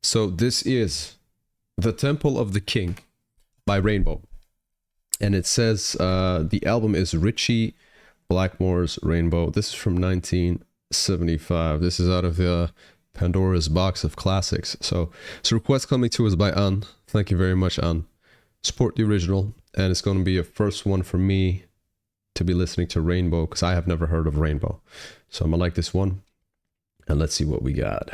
So this is The Temple of the King by Rainbow. And it says the album is Richie Blackmore's Rainbow. This is from 1975. This is out of the Pandora's Box of Classics. So this request coming to us by Anne. Thank you very much, Anne. Support the original. And it's going to be a first one for me to be listening to Rainbow, because I have never heard of Rainbow. So I'm going to like this one. And let's see what we got.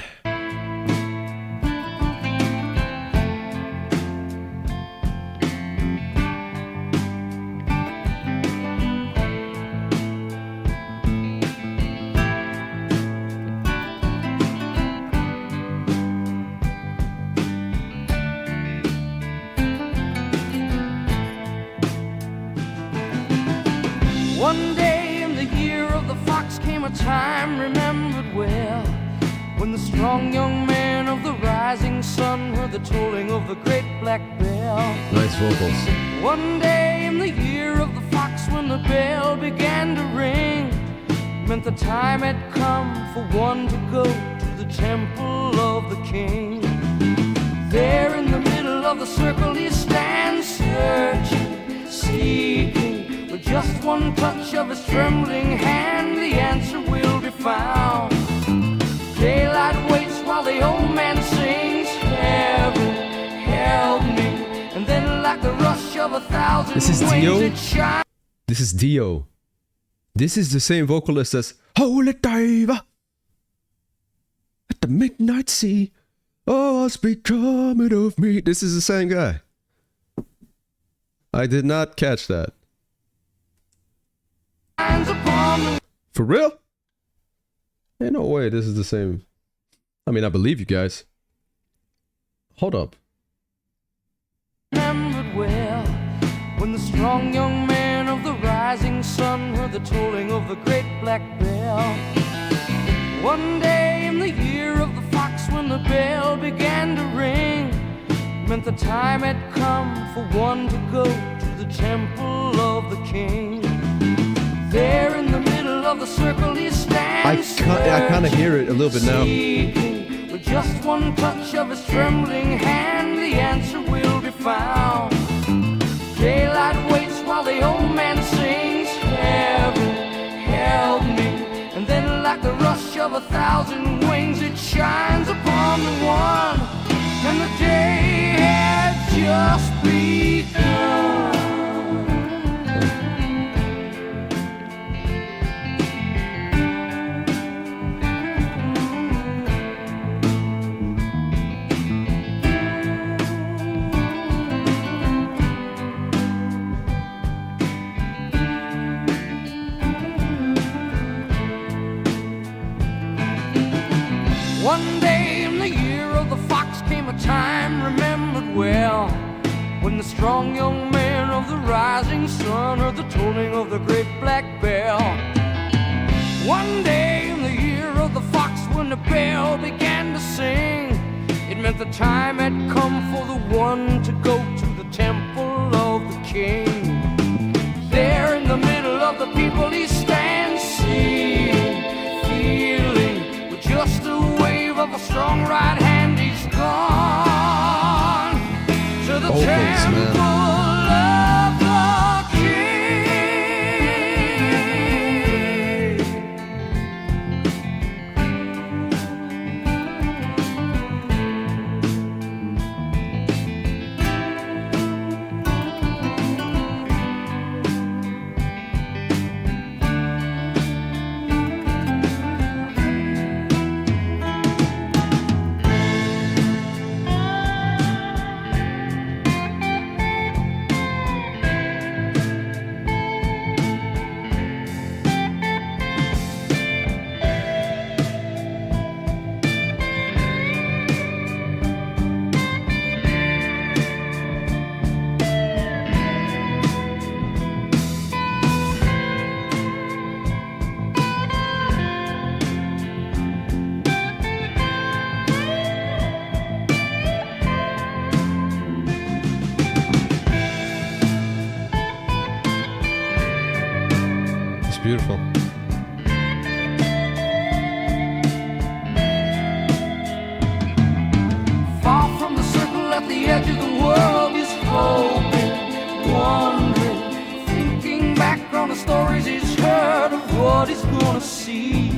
One day in the year of the fox came a time remembered well, when the strong young man of the rising sun heard the tolling of the great black bell. Nice vocals. One day in the year of the fox, when the bell began to ring, meant the time had come for one to go to the temple of the king. There in the middle of the circle he stands, searching, seeking. With just one touch of his trembling hand, the answer will be found. Daylight waits while the old man sings, "Heaven, help me." And then like the rush of 1,000 This is wings Dio? it shines. This is Dio. This is the same vocalist as Holy Diver at the midnight sea. Oh, speak coming of me. This is the same guy. I did not catch that. Upon the For real? Ain't no way this is the same. I mean, I believe you guys. Hold up. remembered well, when the strong young man of the rising sun heard the tolling of the great black bell. One day in the year of the fox, when the bell began to ring, meant the time had come for one to go to the temple of the king. There in the middle of the circle he stands, I kind of hear it a little bit now. seeking. With just one touch of his trembling hand, the answer will be found. Daylight waits while the old man sings, "Heaven, help me." And then like the rush of 1,000 wings it shines upon the one, and the day had just begun. One day in the year of the fox came a time remembered well, when the strong young man of the rising sun heard the tolling of the great black bell. One day in the year of the fox, when the bell began to sing, it meant the time had come for the one to go to the temple of the king. There in the middle of the people he stands, seeing, feeling, with just a wave of a strong right hand he's gone to the Vocals, man. temple of the king. Beautiful. wanna see.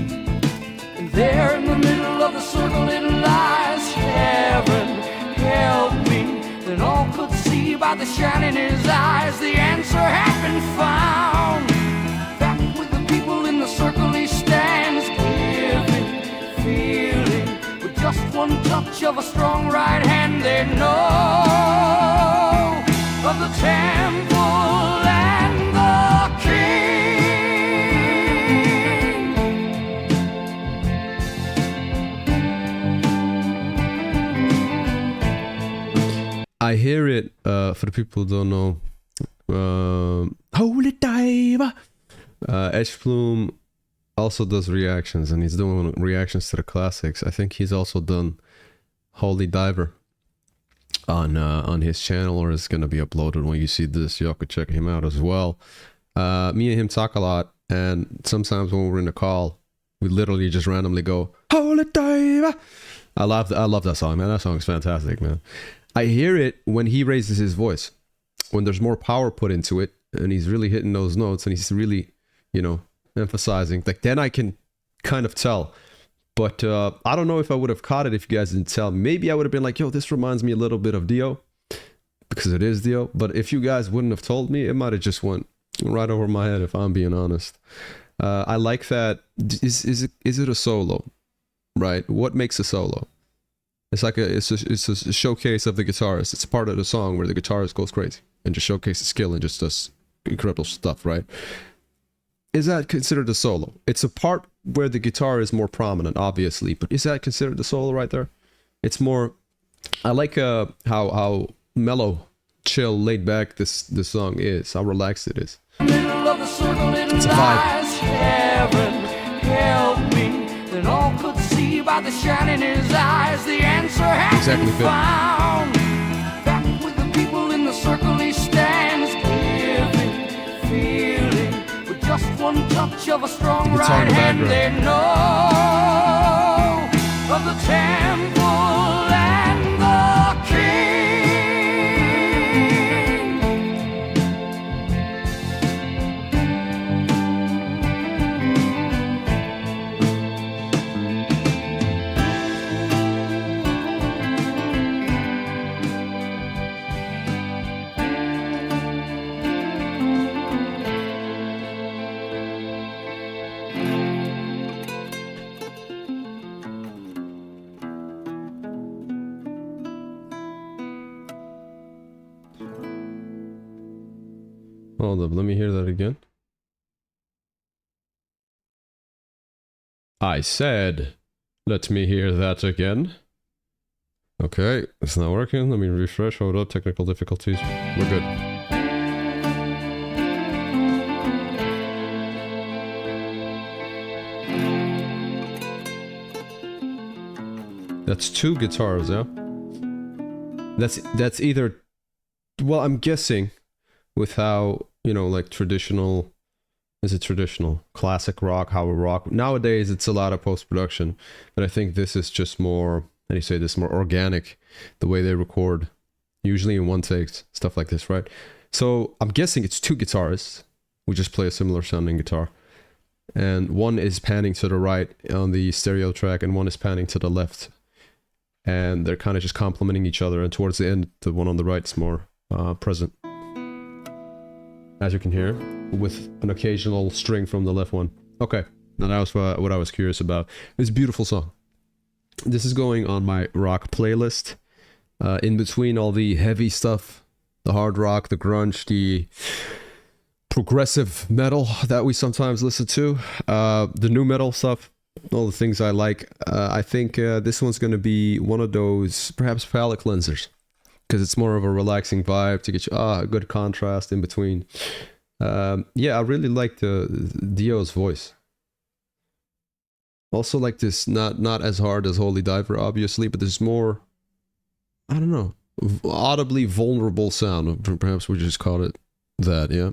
And there in the middle of the circle it lies, heaven help me. Then all could see by the shine in his eyes, the answer had been found. Back with the people in the circle he stands, giving, feeling. With just one touch of a strong right hand, they know of the temple and the king. I hear it, for the people who don't know, Holy Diver! Edge Plume also does reactions, and he's doing reactions to the classics. I think he's also done Holy Diver on his channel, or it's gonna be uploaded when you see this. Y'all could check him out as well. Me and him talk a lot, and sometimes when we're in a call, we literally just randomly go, Holy Diver! I love that song, man. That song is fantastic, man. I hear it when he raises his voice, when there's more power put into it, and he's really hitting those notes, and he's really, you know, emphasizing. Like, then I can kind of tell. But I don't know if I would have caught it if you guys didn't tell. Maybe I would have been like, yo, this reminds me a little bit of Dio, because it is Dio. But if you guys wouldn't have told me, it might have just went right over my head, if I'm being honest. I like that. Is it a solo? Right? What makes a solo? It's like it's a showcase of the guitarist. It's a part of the song where the guitarist goes crazy and just showcases skill and just does incredible stuff, right? Is that considered a solo? It's a part where the guitar is more prominent, obviously, but is that considered a solo right there? It's more, I like how mellow, chill, laid back this song is, how relaxed it is. It's a vibe. Heaven help me. Then all could see by the shine in his eyes, the answer has been found. Back with the people in the circle he stands, giving, feeling. With just one touch of a strong right hand, they know of the temple and the king. Hold up, let me hear that again. I said, let me hear that again. Okay, it's not working. Let me refresh. Hold up, technical difficulties. We're good. That's two guitars, yeah? That's either, well, I'm guessing with how, you know, like traditional, is it traditional? Classic rock, how we rock. Nowadays, it's a lot of post-production, but I think this is just more, how do you say this, more organic, the way they record, usually in one takes, stuff like this, right? So I'm guessing it's two guitarists who just play a similar sounding guitar. And one is panning to the right on the stereo track, and one is panning to the left. And they're kind of just complementing each other, and towards the end, the one on the right is more present, as you can hear, with an occasional string from the left one. Okay, now that was what I was curious about. It's a beautiful song. This is going on my rock playlist, in between all the heavy stuff, the hard rock, the grunge, the progressive metal that we sometimes listen to, the new metal stuff, all the things I like. I think this one's going to be one of those perhaps palate cleansers, because it's more of a relaxing vibe to get you a good contrast in between. Yeah, I really like Dio's voice. Also like this, not as hard as Holy Diver, obviously, but there's more, I don't know, audibly vulnerable sound. Perhaps we just call it that, yeah.